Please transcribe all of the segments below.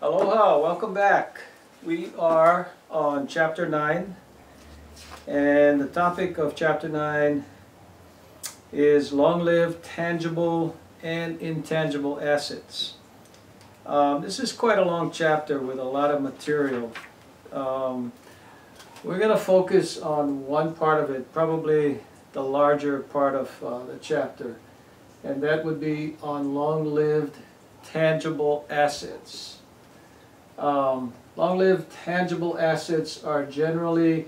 Aloha, welcome back. We are on Chapter 9, and the topic of Chapter 9 is long-lived tangible and intangible assets. This is quite a long chapter with a lot of material. We're going to focus on one part of it, probably the larger part of the chapter, and that would be on long-lived tangible assets. Long-lived tangible assets are generally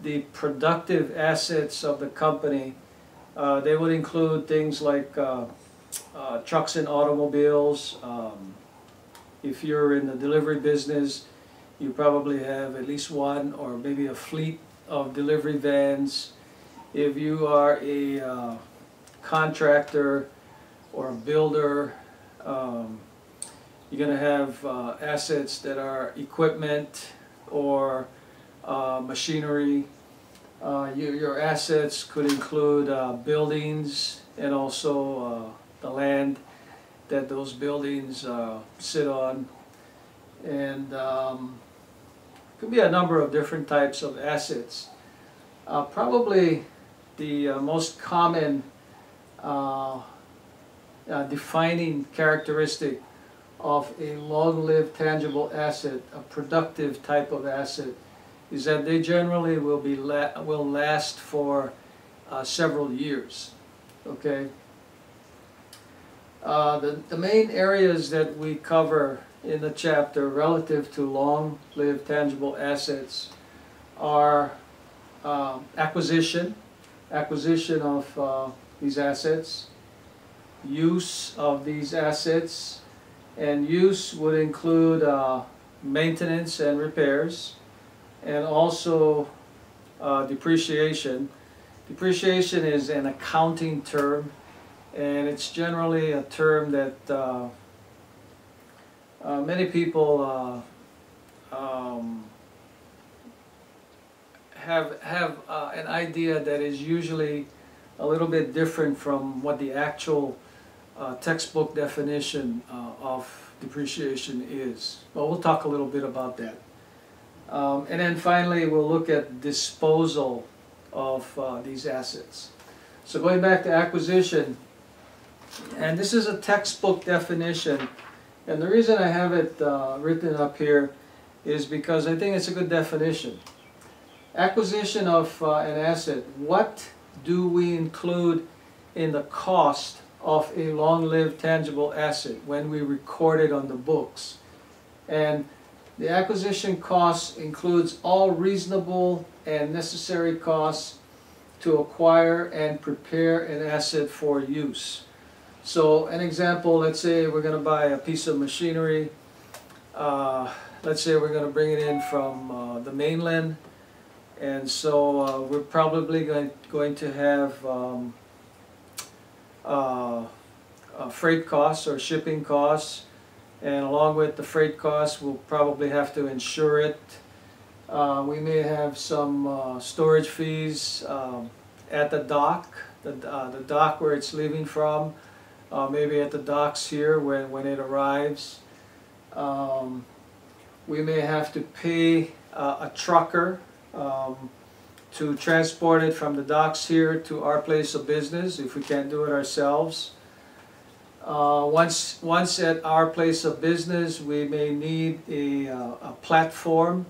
the productive assets of the company. They would include things like trucks and automobiles. If you're in the delivery business, you probably have at least one or maybe a fleet of delivery vans. If you are a contractor or a builder, you're going to have assets that are equipment or machinery. Your assets could include buildings and also the land that those buildings sit on. And could be a number of different types of assets. Probably the most common defining characteristic of a long-lived tangible asset, a productive type of asset, is that they generally will last for several years. Okay. The main areas that we cover in the chapter relative to long-lived tangible assets are acquisition of these assets, use of these assets, and use would include maintenance and repairs, and also depreciation. Depreciation is an accounting term, and it's generally a term that many people have an idea that is usually a little bit different from what the actual textbook definition of depreciation is. Well, we'll talk a little bit about that. And then finally, we'll look at disposal of these assets. So going back to acquisition, and this is a textbook definition, and the reason I have it written up here is because I think it's a good definition. Acquisition of an asset. What do we include in the cost of a long-lived tangible asset when we record it on the books? And the acquisition cost includes all reasonable and necessary costs to acquire and prepare an asset for use. So an example, let's say we're going to buy a piece of machinery. Let's say we're going to bring it in from the mainland, and so we're probably going to have freight costs or shipping costs, and along with the freight costs we'll probably have to insure it. We may have some storage fees at the dock, the dock where it's leaving from, maybe at the docks here when it arrives. We may have to pay a trucker to transport it from the docks here to our place of business if we can't do it ourselves. Once at our place of business, we may need a platform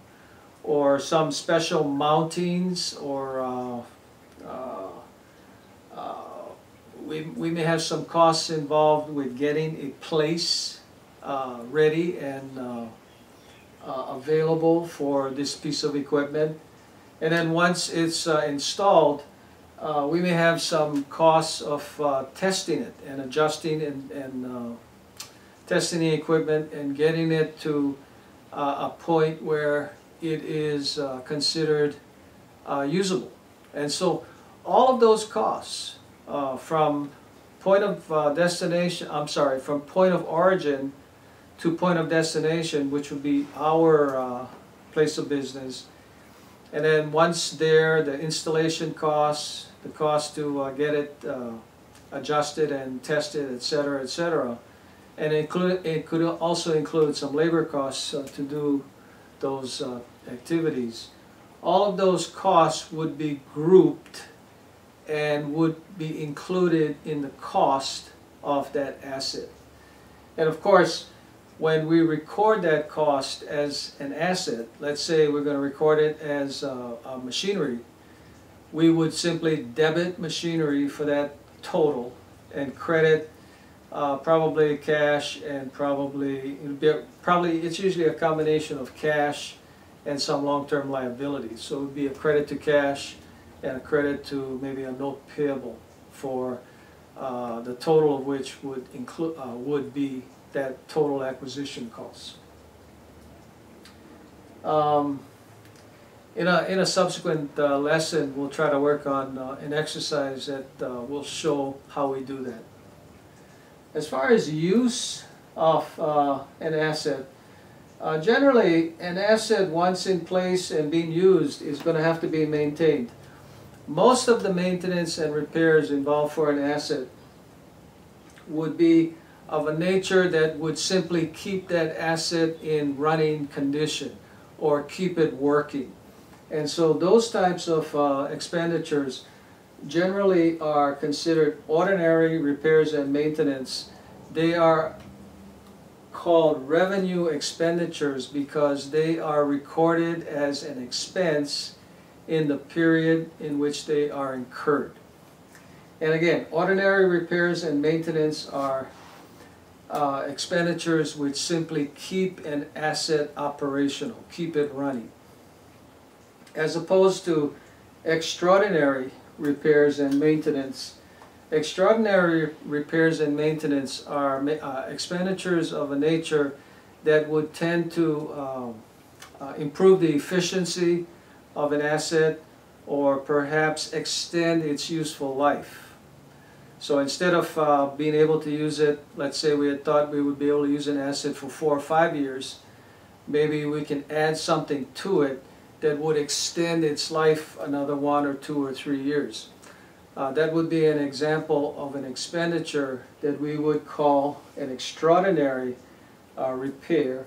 or some special mountings, or we may have some costs involved with getting a place ready and available for this piece of equipment. And then once it's installed, we may have some costs of testing it and adjusting and testing the equipment and getting it to a point where it is considered usable. And so all of those costs from point of destination, from point of origin to point of destination, which would be our place of business. And then once there, the installation costs, the cost to get it adjusted and tested, etc., etc. and it could also include some labor costs to do those activities. All of those costs would be grouped and would be included in the cost of that asset. And of course, when we record that cost as an asset, let's say we're going to record it as a machinery, we would simply debit machinery for that total and credit probably cash and probably it's usually a combination of cash and some long-term liabilities. So it would be a credit to cash and a credit to maybe a note payable for the total of which would include would be that total acquisition cost. In a subsequent lesson, we'll try to work on an exercise that will show how we do that. As far as use of an asset, generally an asset once in place and being used is going to have to be maintained. Most of the maintenance and repairs involved for an asset would be of a nature that would simply keep that asset in running condition or keep it working. And so those types of expenditures generally are considered ordinary repairs and maintenance. They are called revenue expenditures because they are recorded as an expense in the period in which they are incurred. And again, ordinary repairs and maintenance are expenditures which simply keep an asset operational, keep it running, as opposed to extraordinary repairs and maintenance. Extraordinary repairs and maintenance are expenditures of a nature that would tend to improve the efficiency of an asset or perhaps extend its useful life. So instead of being able to use it, let's say we had thought we would be able to use an asset for 4 or 5 years, maybe we can add something to it that would extend its life another 1 or 2 or 3 years. That would be an example of an expenditure that we would call an extraordinary repair,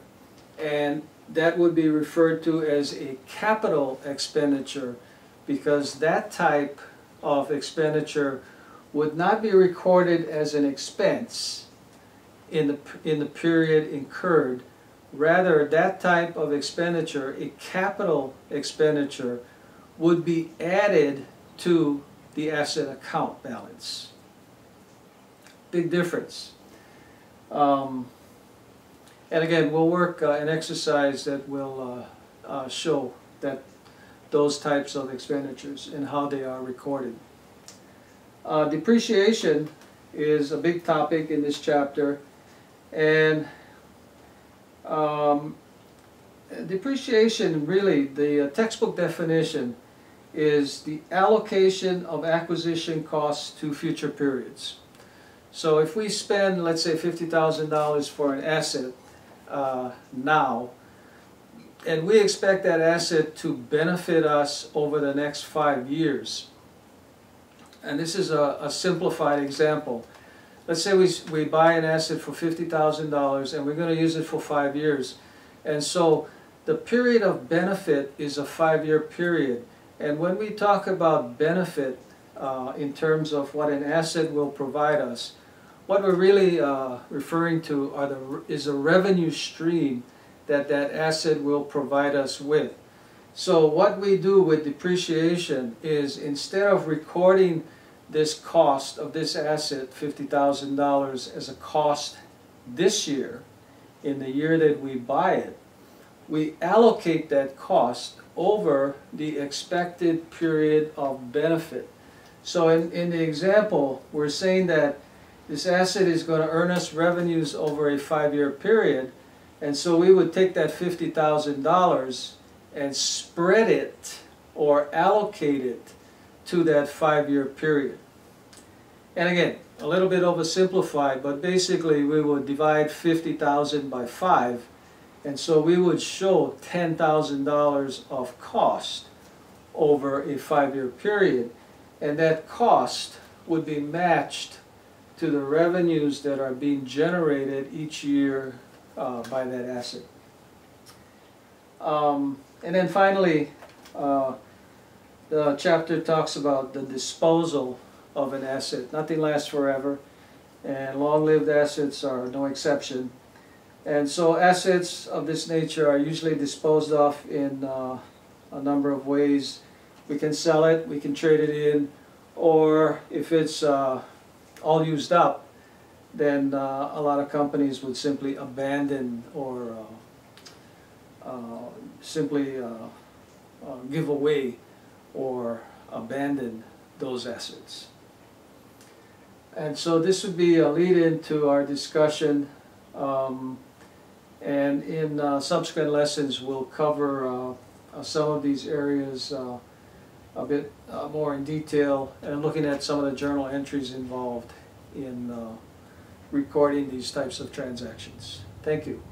and that would be referred to as a capital expenditure because that type of expenditure would not be recorded as an expense in the period incurred. Rather, that type of expenditure, a capital expenditure, would be added to the asset account balance. Big difference. And again, we'll work an exercise that will show that those types of expenditures and how they are recorded. Depreciation is a big topic in this chapter, and depreciation, really, the textbook definition is the allocation of acquisition costs to future periods. So if we spend, let's say, $50,000 for an asset now, and we expect that asset to benefit us over the next 5 years, and this is a simplified example. Let's say we buy an asset for $50,000 and we're going to use it for 5 years. And so the period of benefit is a 5-year period. And when we talk about benefit in terms of what an asset will provide us, what we're really referring to is a revenue stream that that asset will provide us with. So what we do with depreciation is, instead of recording this cost of this asset, $50,000, as a cost this year, in the year that we buy it, we allocate that cost over the expected period of benefit. So in the example, we're saying that this asset is going to earn us revenues over a 5-year period, and so we would take that $50,000 and spread it or allocate it to that 5-year period. And again, a little bit oversimplified, but basically we would divide 50,000 by 5, and so we would show $10,000 of cost over a 5-year period, and that cost would be matched to the revenues that are being generated each year by that asset. And then finally, the chapter talks about the disposal of an asset. Nothing lasts forever, and long-lived assets are no exception. And so assets of this nature are usually disposed of in a number of ways. We can sell it, we can trade it in, or if it's all used up, then a lot of companies would simply abandon or simply give away or abandon those assets. And so this would be a lead-in to our discussion, and in subsequent lessons we'll cover some of these areas a bit more in detail, and looking at some of the journal entries involved in recording these types of transactions. Thank you.